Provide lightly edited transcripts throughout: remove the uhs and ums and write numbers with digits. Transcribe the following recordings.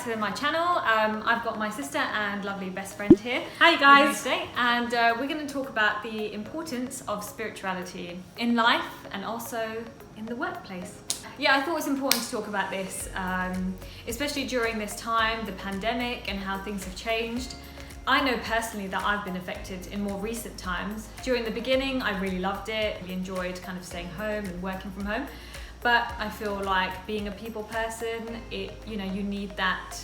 back to my channel. I've got my sister and lovely best friend here. Hi guys! Today, and we're going to talk about the importance of spirituality in life and also in the workplace. Yeah, I thought it was important to talk about this, especially during this time, the pandemic, and how things have changed. I know personally that I've been affected in more recent times. During the beginning, I really loved it. We enjoyed kind of staying home and working from home. But I feel like being a people person, you need that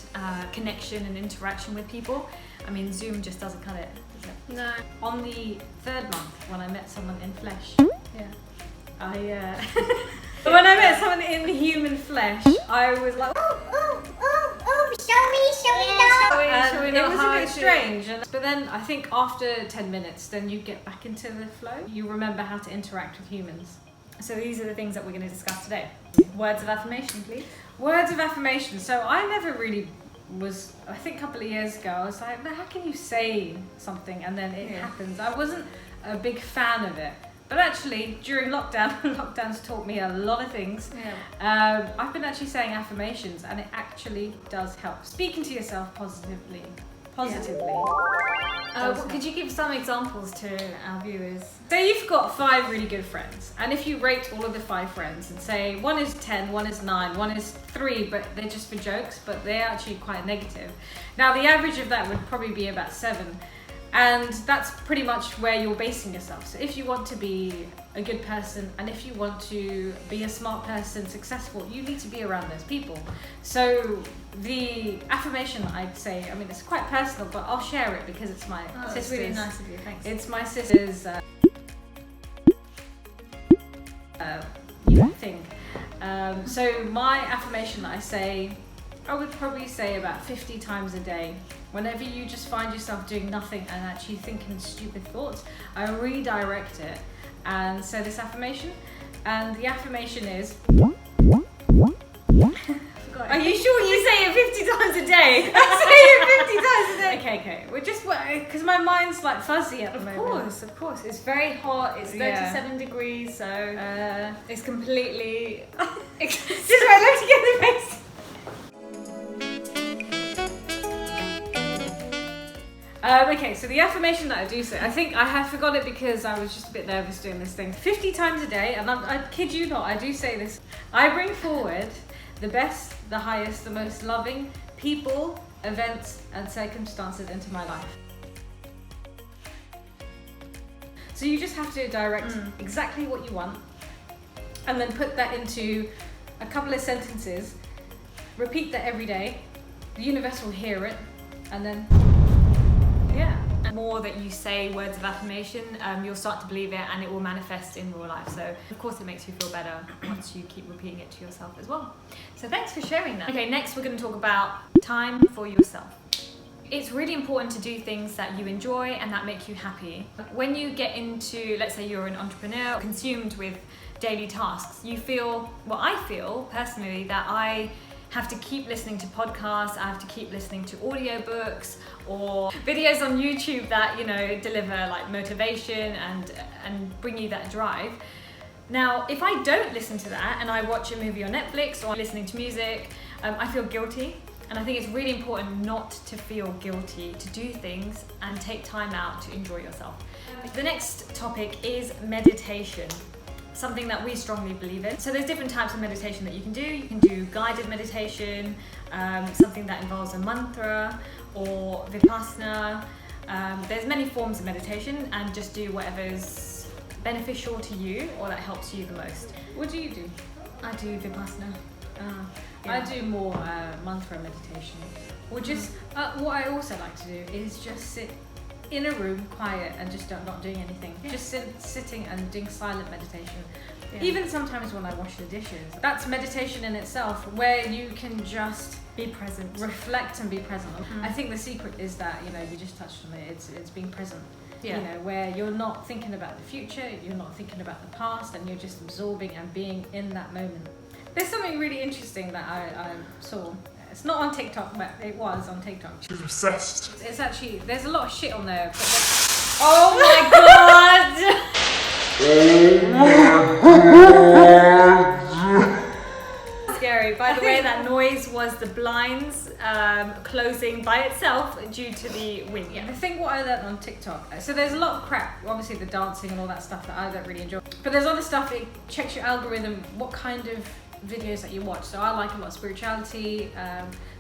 connection and interaction with people. I mean, Zoom just doesn't cut it, does it? No. On the third month, when I met someone in flesh, when I met someone in human flesh, I was like, show me it was a bit strange. But then I think after 10 minutes, then you get back into the flow. You remember how to interact with humans. So these are the things that we're going to discuss today. Words of affirmation, please. Words of affirmation. So I never really was, I think a couple of years ago, I was like, how can you say something and then it happens? I wasn't a big fan of it. But actually, during lockdowns taught me a lot of things. Yeah. I've been actually saying affirmations and it actually does help. Speaking to yourself positively. Could you give some examples to our viewers? Say you've got 5 really good friends, and if you rate all of the 5 friends and say 1 is 10, 1 is 9, 1 is 3, but they're just for jokes, but they're actually quite negative. Now the average of that would probably be about 7. And that's pretty much where you're basing yourself. So if you want to be a good person and if you want to be a smart person, successful, you need to be around those people. So the affirmation I'd say, I mean, it's quite personal, but I'll share it because it's my sister's. It's really nice of you, thanks. It's my sister's thing. So my affirmation that I say, I would probably say about 50 times a day. Whenever you just find yourself doing nothing and actually thinking stupid thoughts, I redirect it and say this affirmation. And the affirmation is... Are you sure you say it 50 times a day? I say it 50 times a day. Okay. We're just, because my mind's like fuzzy at the moment. Of course. It's very hot. It's 37 degrees, so it's completely... Just right, let's get the face. Okay, so the affirmation that I do say, I think I have forgot it because I was just a bit nervous doing this thing. 50 times a day, and I kid you not, I do say this. I bring forward the best, the highest, the most loving people, events, and circumstances into my life. So you just have to direct exactly what you want, and then put that into a couple of sentences. Repeat that every day. The universe will hear it, and then... And the more that you say words of affirmation, you'll start to believe it and it will manifest in real life. So of course it makes you feel better once you keep repeating it to yourself as well. So thanks for sharing that. Okay, next we're going to talk about time for yourself. It's really important to do things that you enjoy and that make you happy. When you get into, let's say you're an entrepreneur, consumed with daily tasks, you feel, well, I feel personally that I have to keep listening to podcasts, I have to keep listening to audiobooks or videos on YouTube that, deliver like motivation and bring you that drive. Now, if I don't listen to that and I watch a movie on Netflix or I'm listening to music, I feel guilty. And I think it's really important not to feel guilty, to do things and take time out to enjoy yourself. The next topic is meditation. Something that we strongly believe in. So there's different types of meditation that you can do. You can do guided meditation, something that involves a mantra or vipassana. There's many forms of meditation, and just do whatever's beneficial to you or that helps you the most. What do you do? I do vipassana. I do more mantra meditation. Or just, what I also like to do is just sit in a room, quiet, and just not doing anything. Just sitting and doing silent meditation. Even sometimes when I wash the dishes. That's meditation in itself, where you can just be present, reflect and be present. I think the secret is that, you just touched on it, it's being present. Where you're not thinking about the future, you're not thinking about the past, and you're just absorbing and being in that moment. There's something really interesting that I saw. It's not on TikTok, but it was on TikTok. She's obsessed. It's actually, there's a lot of shit on there. But oh my god! Oh my god! Scary. By the way, that noise was the blinds closing by itself due to the wind. Yeah, the thing what I learned on TikTok, so there's a lot of crap, obviously the dancing and all that stuff that I don't really enjoy, but there's other stuff, it checks your algorithm, what kind of videos that you watch. So I like a lot of spirituality,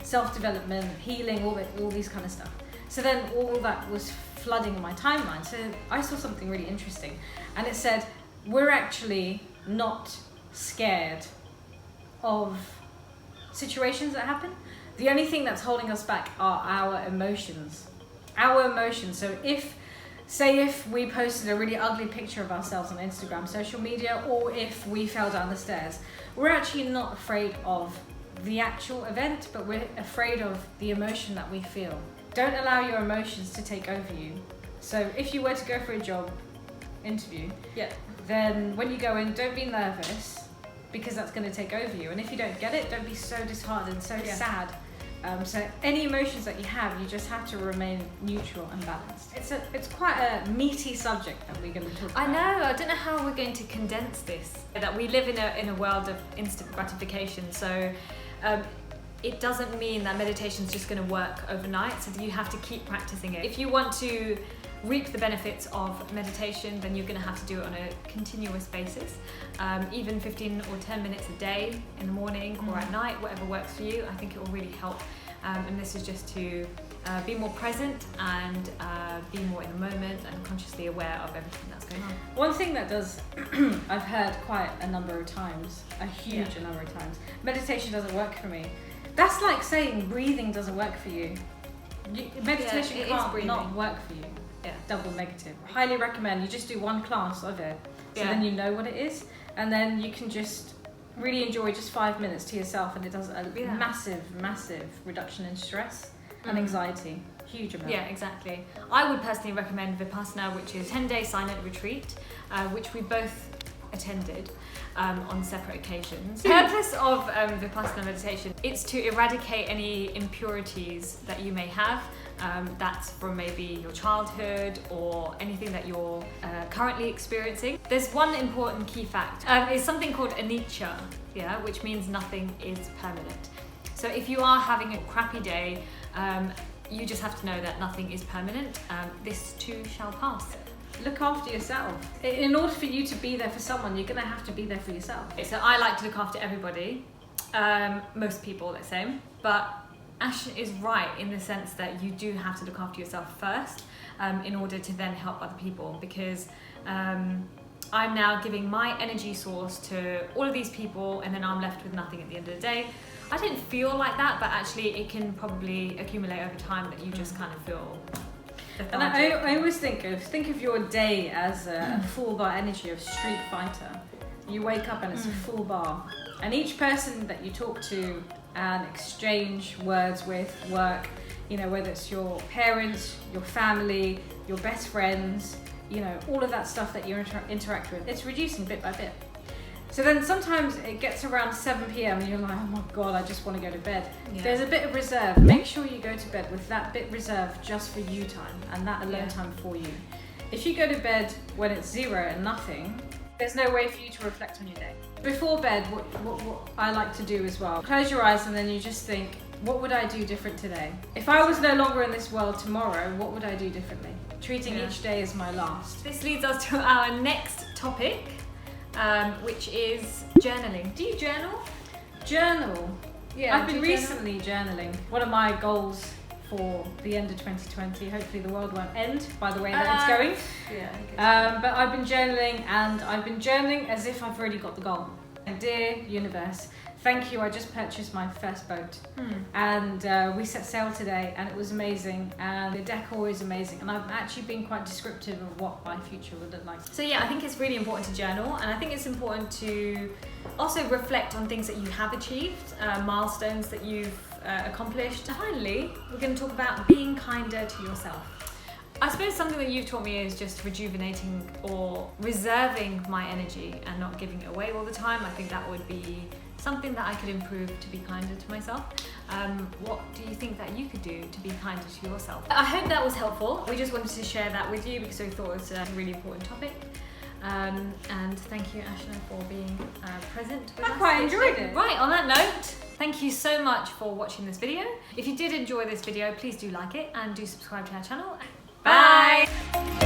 self-development, healing, all these kind of stuff. So then all that was flooding my timeline. So I saw something really interesting, and it said, we're actually not scared of situations that happen. The only thing that's holding us back are our emotions. Our emotions. So if we posted a really ugly picture of ourselves on Instagram, social media, or if we fell down the stairs, we're actually not afraid of the actual event, but we're afraid of the emotion that we feel. Don't allow your emotions to take over you. So if you were to go for a job interview, then when you go in, don't be nervous, because that's going to take over you. And if you don't get it, don't be so disheartened, so sad. So any emotions that you have, you just have to remain neutral and balanced. It's quite a meaty subject that we're going to talk about. I know. I don't know how we're going to condense this. That we live in a world of instant gratification. So it doesn't mean that meditation is just going to work overnight. So you have to keep practicing it. If you want to reap the benefits of meditation, then you're going to have to do it on a continuous basis. Even 15 or 10 minutes a day, in the morning or at night, whatever works for you. I think it will really help. And this is just to be more present and be more in the moment and consciously aware of everything that's going on. One thing that does, I've heard quite a number of times, a huge number of times, meditation doesn't work for me. That's like saying breathing doesn't work for you. Meditation can't not work for you. Double negative. Highly recommend you just do one class of it, so then you know what it is, and then you can just really enjoy just 5 minutes to yourself, and it does a massive reduction in stress and anxiety. Huge amount. Yeah, exactly. I would personally recommend Vipassana, which is a 10-day silent retreat, which we both attended on separate occasions. The purpose of Vipassana meditation, it's to eradicate any impurities that you may have. That's from maybe your childhood or anything that you're currently experiencing. There's one important key fact. It's something called anicca, which means nothing is permanent. So if you are having a crappy day, you just have to know that nothing is permanent. This too shall pass. Look after yourself. In order for you to be there for someone, you're going to have to be there for yourself. So I like to look after everybody, most people, let's say, but Ash is right in the sense that you do have to look after yourself first in order to then help other people, because I'm now giving my energy source to all of these people, and then I'm left with nothing at the end of the day. I didn't feel like that, but actually it can probably accumulate over time that you just kind of feel lethargic. And I always think of your day as a full bar energy of Street Fighter. You wake up and it's a full bar, and each person that you talk to and exchange words with, work, whether it's your parents, your family, your best friends, all of that stuff that you interact with, it's reducing bit by bit. So then sometimes it gets around 7 p.m. and you're like, oh my God, I just want to go to bed. There's a bit of reserve. Make sure you go to bed with that bit reserved just for you time, and that alone time for you. If you go to bed when it's 0 and nothing, there's no way for you to reflect on your day. Before bed, what I like to do as well, close your eyes and then you just think, what would I do different today? If I was no longer in this world tomorrow, what would I do differently? Treating each day as my last. This leads us to our next topic, which is journaling. Do you journal? Journal? Yeah, I've been recently journaling. One of my goals for the end of 2020, hopefully the world won't end by the way that it's going. But I've been journaling, and I've been journaling as if I've already got the goal. Dear universe, thank you, I just purchased my first boat, and we set sail today, and it was amazing, and the decor is amazing, and I've actually been quite descriptive of what my future would look like. So I think it's really important to journal, and I think it's important to also reflect on things that you have achieved, milestones that you've accomplished. Finally, we're going to talk about being kinder to yourself. I suppose something that you've taught me is just rejuvenating or reserving my energy and not giving it away all the time. I think that would be something that I could improve to be kinder to myself. What do you think that you could do to be kinder to yourself? I hope that was helpful. We just wanted to share that with you because we thought it was a really important topic. And thank you, Ashna, for being present with us. I quite enjoyed it. Right, on that note, Thank you so much for watching this video. If you did enjoy this video, please do like it and do subscribe to our channel. Bye!